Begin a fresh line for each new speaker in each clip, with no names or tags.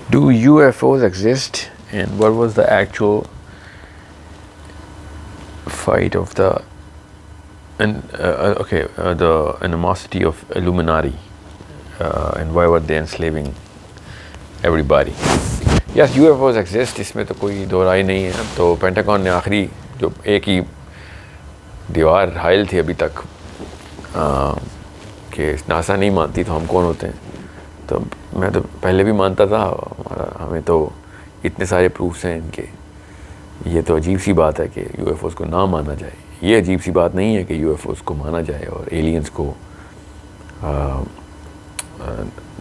Do UFOs exist, and what was the actual fight of the the animosity of Illuminati, and why were they enslaving everybody? Yes, UFOs exist, اس میں تو کوئی دو رائے نہیں ہے. تو Pentagon نے آخری جو ایک ہی دیوار حائل تھی ابھی تک کہ ناسا نہیں مانتی تو ہم کون ہوتے ہیں. تو میں تو پہلے بھی مانتا تھا, ہمیں تو اتنے سارے پروفس ہیں ان کے. یہ تو عجیب سی بات ہے کہ یو ایف اوز کو نہ مانا جائے. یہ عجیب سی بات نہیں ہے کہ یو ایف اوز کو مانا جائے اور ایلینز کو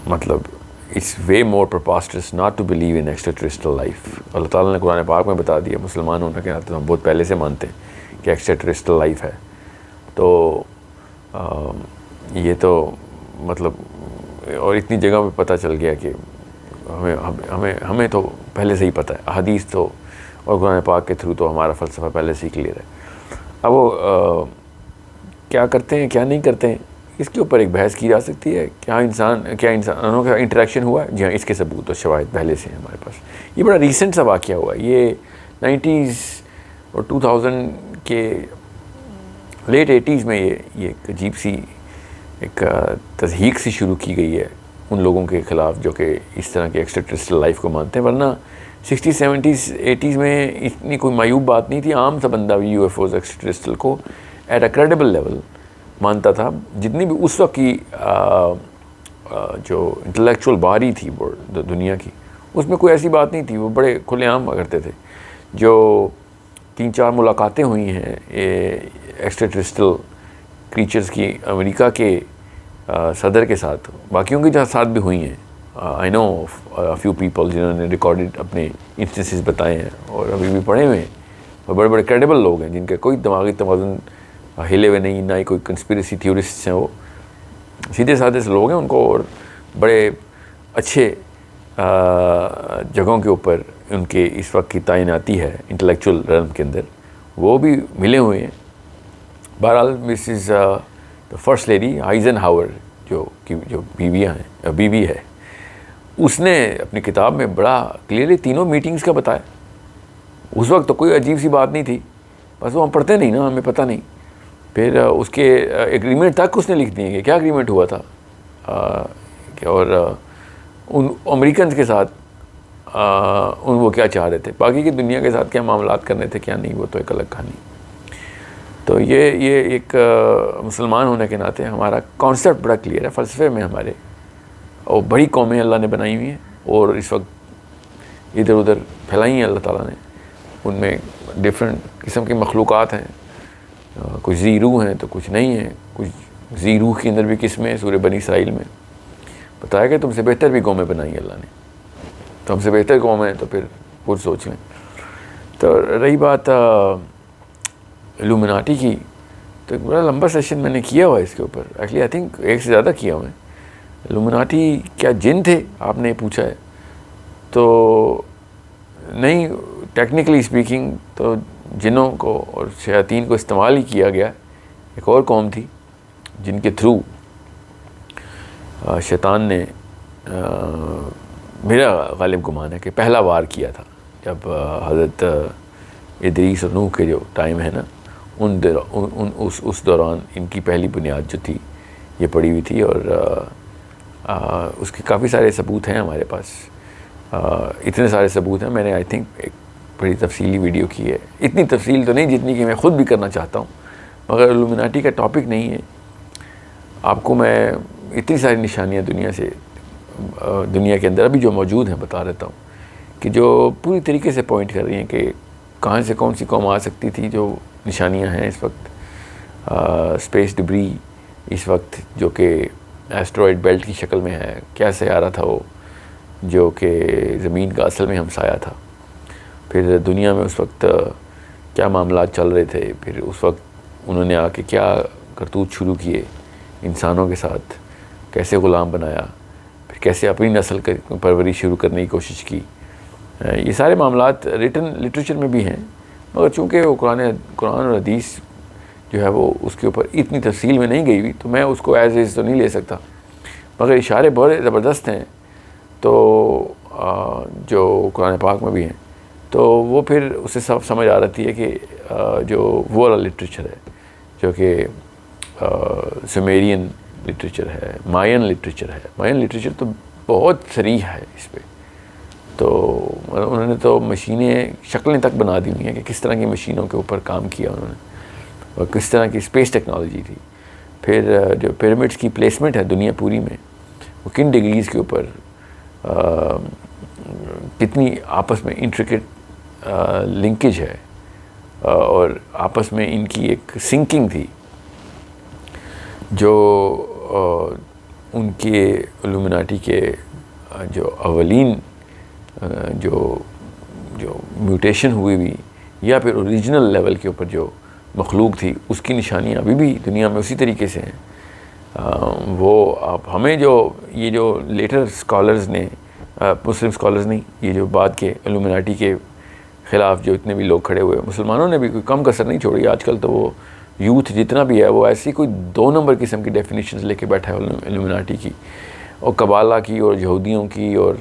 مطلب it's way more preposterous not to believe in extraterrestrial life. اللہ تعالیٰ نے قرآن پاک میں بتا دیا, مسلمان ہونے کے ناطے ہم بہت پہلے سے مانتے ہیں کہ ایکسٹرا ٹیرسٹریل لائف ہے. تو یہ تو مطلب اور اتنی جگہ پہ پتہ چل گیا کہ ہمیں تو پہلے سے ہی پتہ ہے. احادیث تو اور قرآن پاک کے تھرو تو ہمارا فلسفہ پہلے سے ہی کلیئر ہے. اب وہ کیا کرتے ہیں کیا نہیں کرتے ہیں اس کے اوپر ایک بحث کی جا سکتی ہے. کیا انسانوں کا انٹریکشن ہوا ہے؟ جی ہاں, اس کے ثبوت اور شواہد پہلے سے ہیں ہمارے پاس. یہ بڑا ریسنٹ سا واقعہ ہوا ہے. یہ 90s اور 2000 کے لیٹ 80s میں یہ ایک عجیب سی ایک تضحیک سی شروع کی گئی ہے ان لوگوں کے خلاف جو کہ اس طرح کے ایکسٹرا ٹیرسٹریل لائف کو مانتے ہیں. ورنہ 60s 70s 80s میں اتنی کوئی معیوب بات نہیں تھی. عام سا بندہ بھی UFOs extraterrestrial کو ایٹ اے کریڈیبل لیول مانتا تھا. جتنی بھی اس وقت کی جو انٹلیکچوئل باڈی تھی دنیا کی, اس میں کوئی ایسی بات نہیں تھی. وہ بڑے کھلے عام کرتے تھے. جو 3-4 ملاقاتیں ہوئی ہیں ایکسٹرا ٹیرسٹریل کریچرز کی امریکہ کے صدر کے ساتھ, باقیوں کے ساتھ بھی ہوئی ہیں. آئی نو فیو پیپل جنہوں نے ریکارڈڈ اپنے انسٹنسز بتائے ہیں اور ابھی بھی پڑھے ہوئے ہیں, اور بڑے بڑے کریڈیبل لوگ ہیں جن کے کوئی دماغی توازن ہلے ہوئے نہیں, نہ ہی کوئی کنسپریسی تھیورسٹ ہیں. وہ سیدھے سادھے سے لوگ ہیں. ان کو اور بڑے اچھے جگہوں کے اوپر ان کے اس وقت کی تعیناتی ہے انٹلیکچوئل ریلم کے اندر, وہ بھی ملے ہوئے ہیں. بہرحال مسز فرسٹ لیڈی آئزن ہاور جو بیوی ہے, اس نے اپنی کتاب میں بڑا کلیئرلی تینوں میٹنگز کا بتایا. اس وقت تو کوئی عجیب سی بات نہیں تھی, بس وہ ہم پڑھتے نہیں نا, ہمیں پتہ نہیں. پھر اس کے ایگریمنٹ تک اس نے لکھ دیے کہ کیا ایگریمنٹ ہوا تھا اور ان امریکنز کے ساتھ وہ کیا چاہ رہے تھے, باقی کی دنیا کے ساتھ کیا معاملات کرنے تھے کیا نہیں, وہ تو ایک الگ کہانی. تو یہ ایک مسلمان ہونے کے ناطے ہمارا کانسیپٹ بڑا کلیئر ہے فلسفے میں ہمارے. اور بڑی قومیں اللہ نے بنائی ہوئی ہیں اور اس وقت ادھر ادھر پھیلائی ہیں اللہ تعالیٰ نے. ان میں ڈفرینٹ قسم کی مخلوقات ہیں, کچھ ذی روح ہیں تو کچھ نہیں ہیں. کچھ ذی روح کے اندر بھی قسمیں ہیں. سورہ بنی اسرائیل میں بتایا کہ تم سے بہتر بھی قومیں بنائی ہیں اللہ نے. تو ہم سے بہتر قوم ہیں تو پھر خود سوچ لیں. تو رہی بات الومناٹی کی, تو ایک بڑا لمبا سیشن میں نے کیا ہوا ہے اس کے اوپر. ایکچولی آئی تھنک ایک سے زیادہ کیا ہوا ہے. الومناٹی کیا جن تھے آپ نے پوچھا ہے, تو نہیں, ٹیکنیکلی اسپیکنگ تو جنوں کو اور شیاطین کو استعمال ہی کیا گیا. ایک اور قوم تھی جن کے تھرو شیطان نے, میرا غالب گمان ہے کہ پہلا وار کیا تھا جب حضرت ادریس اور نوح کے جو ٹائم ہے نا, اس دوران ان کی پہلی بنیاد جو تھی یہ پڑی ہوئی تھی. اور اس کے کافی سارے ثبوت ہیں ہمارے پاس. اتنے سارے ثبوت ہیں, میں نے آئی تھنک ایک بڑی تفصیلی ویڈیو کی ہے. اتنی تفصیل تو نہیں جتنی کہ میں خود بھی کرنا چاہتا ہوں, مگر الومناٹی کا ٹاپک نہیں ہے. آپ کو میں اتنی ساری نشانیاں دنیا کے اندر ابھی جو موجود ہیں بتا دیتا ہوں کہ جو پوری طریقے سے پوائنٹ کر رہی ہیں کہ کہاں سے کون سی قوم آ سکتی تھی. جو نشانیاں ہیں اس وقت, اسپیس ڈبری اس وقت جو کہ ایسٹرائڈ بیلٹ کی شکل میں ہے. کیا سیارہ تھا وہ جو کہ زمین کا اصل میں ہمسایہ تھا. پھر دنیا میں اس وقت کیا معاملات چل رہے تھے. پھر اس وقت انہوں نے آ کے کیا کرتوت شروع کیے انسانوں کے ساتھ, کیسے غلام بنایا, پھر کیسے اپنی نسل کی پرورش شروع کرنے کی کوشش کی. یہ سارے معاملات ریٹن لٹریچر میں بھی ہیں, مگر چونکہ وہ قرآن اور حدیث جو ہے وہ اس کے اوپر اتنی تفصیل میں نہیں گئی ہوئی, تو میں اس کو ایز تو نہیں لے سکتا. مگر اشارے بڑے زبردست ہیں. تو جو قرآن پاک میں بھی ہیں، تو وہ پھر اسے سب سمجھ آ رہتی ہے کہ جو وہ والا لٹریچر ہے جو کہ سمیرین لٹریچر ہے، ماین لٹریچر ہے. ماین لٹریچر تو بہت صریح ہے اس پہ. تو انہوں نے تو مشینیں شکلیں تک بنا دی ہوئی ہیں کہ کس طرح کی مشینوں کے اوپر کام کیا انہوں نے اور کس طرح کی اسپیس ٹیکنالوجی تھی. پھر جو پیرامڈس کی پلیسمنٹ ہے دنیا پوری میں، وہ کن ڈگریز کے اوپر کتنی آپس میں انٹریکٹ لنکیج ہے اور آپس میں ان کی ایک سنکنگ تھی جو ان کے الومناٹی کے جو اولین جو میوٹیشن ہوئی ہوئی یا پھر اوریجنل لیول کے اوپر جو مخلوق تھی اس کی نشانیاں ابھی بھی دنیا میں اسی طریقے سے ہیں. وہ اب ہمیں جو یہ جو لیٹر اسکالرز نے، مسلم اسکالرز نہیں، یہ جو بعد کے الومناٹی کے خلاف جو اتنے بھی لوگ کھڑے ہوئے، مسلمانوں نے بھی کوئی کم کسر نہیں چھوڑی. آج کل تو وہ یوتھ جتنا بھی ہے وہ ایسی کوئی 2 نمبر قسم کی ڈیفینیشنز لے کے بیٹھا ہے الومناٹی کی اور قبالہ کی اور یہودیوں کی اور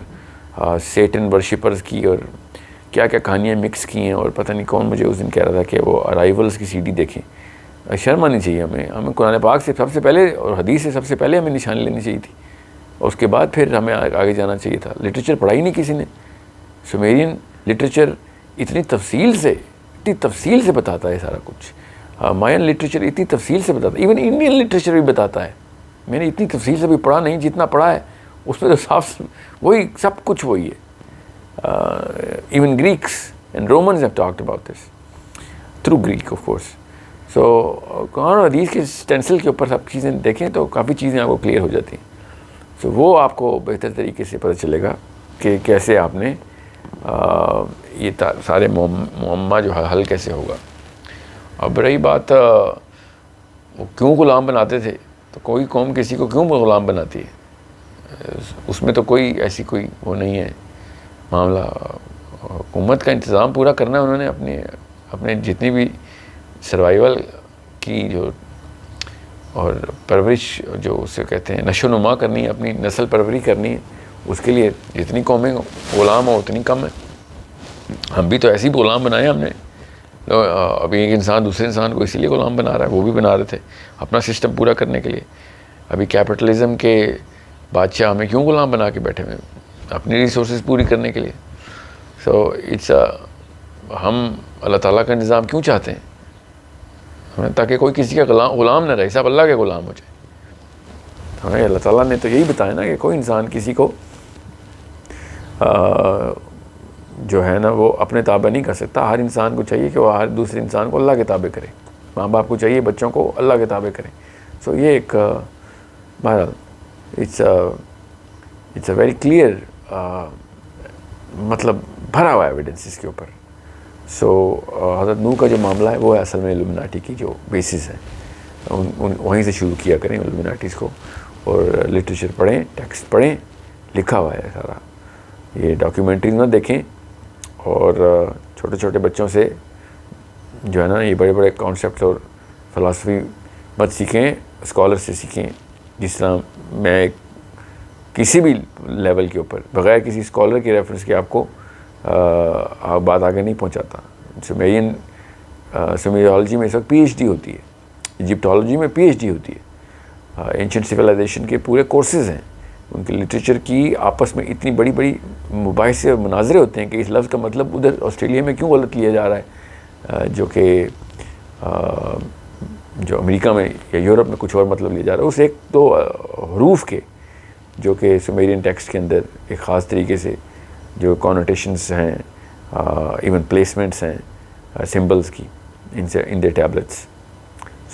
سیٹن ورشپرز کی اور کیا کیا کہانیاں مکس کی ہیں. اور پتہ نہیں کون مجھے اس دن کہہ رہا تھا کہ وہ ارائیولز کی CD دیکھیں. شرم آنی چاہیے ہمیں قرآن پاک سے سب سے پہلے اور حدیث سے سب سے پہلے ہمیں نشانی لینی چاہیے تھی اور اس کے بعد پھر ہمیں آگے جانا چاہیے تھا. لٹریچر پڑھا ہی نہیں کسی نے. سومیرین لٹریچر اتنی تفصیل سے بتاتا ہے سارا کچھ. ماین لٹریچر اتنی تفصیل سے بتاتا ہے. ایون انڈین لٹریچر بھی بتاتا ہے. میں نے اتنی تفصیل سے بھی پڑھا نہیں، جتنا پڑھا ہے اس میں تو صاف وہی سب کچھ وہی ہے. Even Greeks and Romans have talked about this through Greek of course. So قرآن اور حدیث کے اسٹینسل کے اوپر سب چیزیں دیکھیں تو کافی چیزیں آپ کو کلیئر ہو جاتی ہیں. سو وہ آپ کو بہتر طریقے سے پتہ چلے گا کہ کیسے آپ نے یہ سارے معمہ جو ہے حل کیسے ہوگا. اب رہی بات وہ کیوں غلام بناتے تھے، تو کوئی قوم کسی کو کیوں غلام بناتی ہے، اس میں تو کوئی ایسی کوئی وہ نہیں ہے معاملہ. حکومت کا انتظام پورا کرنا ہے انہوں نے، اپنے جتنی بھی سروائیول کی جو اور پرورش جو اسے کہتے ہیں نشو و نما کرنی ہے، اپنی نسل پروری کرنی ہے، اس کے لیے جتنی قومیں غلام ہو اتنی کم ہے. ہم بھی تو ایسے ہی غلام بنائے ہم نے. ابھی ایک انسان دوسرے انسان کو اسی لیے غلام بنا رہا ہے، وہ بھی بنا رہے تھے اپنا سسٹم پورا کرنے کے لیے. ابھی کیپٹلزم کے بادشاہ ہمیں کیوں غلام بنا کے بیٹھے ہوئے، اپنی ریسورسز پوری کرنے کے لیے. سو ہم اللہ تعالیٰ کا نظام کیوں چاہتے ہیں، تاکہ کوئی کسی کا غلام نہ رہے، سب اللہ کے غلام ہو جائے. ہمیں اللہ تعالیٰ نے تو یہی بتایا نا کہ کوئی انسان کسی کو جو ہے نا وہ اپنے تابع نہیں کر سکتا. ہر انسان کو چاہیے کہ وہ ہر دوسرے انسان کو اللہ کے تابع کرے. ماں باپ کو چاہیے بچوں کو اللہ کے تابع کریں. سو یہ ایک بہرحال اٹس اے ویری کلیئر مطلب بھرا ہوا ایویڈنس اس کے اوپر. سو حضرت نوح کا جو معاملہ ہے وہ ہے اصل میں الومناٹی کی جو بیسس ہے. وہیں سے شروع کیا کریں الومناٹیز کو، اور لٹریچر پڑھیں، ٹیکسٹ پڑھیں، لکھا ہوا ہے سارا. یہ ڈاکیومنٹریز نہ دیکھیں اور چھوٹے چھوٹے بچوں سے جو ہے نا یہ بڑے بڑے کانسیپٹس اور فلاسفی مت سیکھیں، اسکالر سے سیکھیں. جس طرح میں کسی بھی لیول کے اوپر بغیر کسی اسکالر کے ریفرنس کے آپ کو بات آگے نہیں پہنچاتا. سومیرولوجی میں اس وقت PhD ہوتی ہے، ایجپٹولوجی میں PhD ہوتی ہے. اینشنٹ سویلائزیشن کے پورے کورسز ہیں. ان کے لٹریچر کی آپس میں اتنی بڑی بڑی مباحثے اور مناظرے ہوتے ہیں کہ اس لفظ کا مطلب ادھر آسٹریلیا میں کیوں غلط لیا جا رہا ہے، جو کہ جو امریکہ میں یا یورپ میں کچھ اور مطلب لیا جا رہا ہے. اس ایک دو حروف کے جو کہ سومیرین ٹیکسٹ کے اندر ایک خاص طریقے سے جو کونوٹیشنس ہیں، ایون پلیسمنٹس ہیں سمبلس کی in the tablets.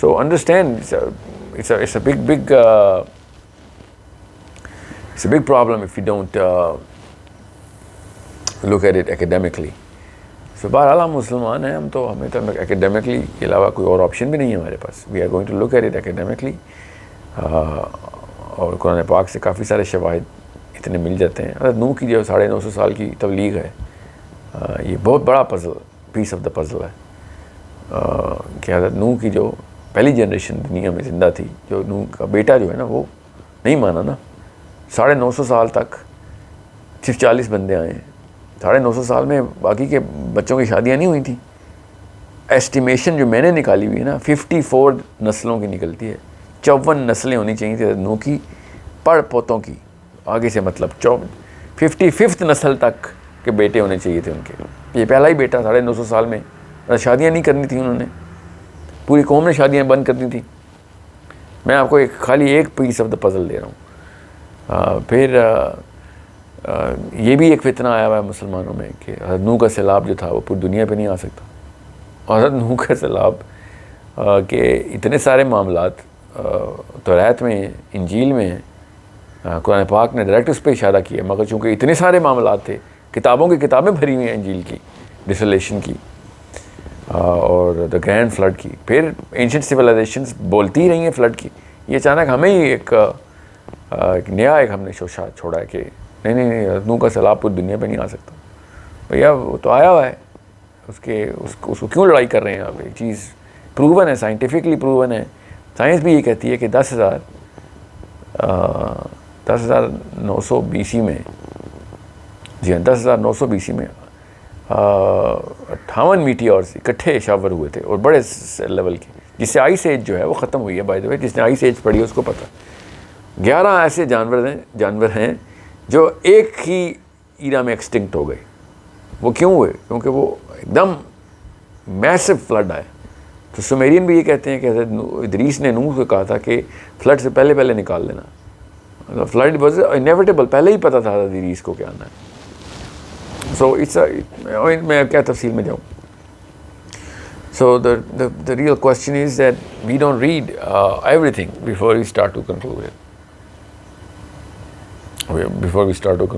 So understand it's a big problem if you don't look at it academically. So بہرحال ہم مسلمان ہیں، ہمیں تو academically کے علاوہ کوئی اور آپشن بھی نہیں ہے ہمارے پاس. We are going to look at it academically. اور قرآن پاک سے کافی سارے شواہد اتنے مل جاتے ہیں. حضرت نوح کی جو 950 سال کی تبلیغ ہے، یہ بہت بڑا پیس آف دا پزل ہے کہ حضرت نوح کی جو پہلی جنریشن دنیا میں زندہ تھی، جو نوح کا بیٹا جو ہے نا وہ نہیں مانا نا. 950 سال تک صرف 40 بندے آئے ہیں. 950 سال میں باقی کے بچوں کی شادیاں نہیں ہوئی تھیں. ایسٹیمیشن جو میں نے نکالی ہوئی ہے نا 54 نسلوں کی نکلتی ہے. 54 نسلیں ہونی چاہیے تھیں نو کی, پڑ پوتوں کی, آگے سے مطلب 55 نسل تک کے بیٹے ہونے چاہیے تھے ان کے. یہ پہلا ہی بیٹا 950 سال میں. شادیاں نہیں کرنی تھیں انہوں نے, پوری قوم نے شادیاں بند کرنی تھیں. میں آپ کو خالی ایک پیس آف دا پزل دے رہا ہوں. پھر یہ بھی ایک فتنہ آیا ہوا ہے مسلمانوں میں کہ حضرت نوح کا سیلاب جو تھا وہ پوری دنیا پہ نہیں آ سکتا. حضرت نوح کا سیلاب کہ اتنے سارے معاملات توریت میں, انجیل میں, قرآن پاک نے ڈائریکٹ اس پہ اشارہ کیا, مگر چونکہ اتنے سارے معاملات تھے, کتابوں کی کتابیں بھری ہوئی ہیں انجیل کی, ڈیسولیشن کی اور دا گرینڈ فلڈ کی. پھر اینشنٹ سویلائزیشنز بولتی ہی رہی ہیں فلڈ کی. یہ اچانک ہمیں ہی ایک نیا ہم نے شوشہ چھوڑا ہے کہ نہیں نوح کا سیلاب پوری دنیا پہ نہیں آ سکتا. بھیا وہ تو آیا ہوا ہے, اس کو کیوں لڑائی کر رہے ہیں آپ؟ یہ چیز پروون ہے, سائنٹیفکلی پروون ہے. سائنس بھی یہ کہتی ہے کہ 10,900 BC میں, جی ہاں 10,900 BC میں 58 میٹیورز اکٹھے شاور ہوئے تھے اور بڑے لیول کے, جس سے آئس ایج جو ہے وہ ختم ہوئی ہے. بائی دا وے جس نے آئس ایج پڑھی ہے اس کو پتہ. 11 ایسے جانور ہیں جو ایک ہی ایرا میں ایکسٹنکٹ ہو گئے. وہ کیوں ہوئے؟ کیونکہ وہ ایک دم میسو فلڈ آئے. تو سومیرین بھی یہ کہتے ہیں کہ حضرت ادریس نے نوح کو کہا تھا کہ فلڈ سے پہلے نکال لینا. فلڈ واز انیویٹیبل, پہلے ہی پتہ تھا حضرت ادریس کو کیا آنا ہے. سو میں کیا تفصیل میں جاؤں. سو the real question is that we don't read everything before we start to conclude it.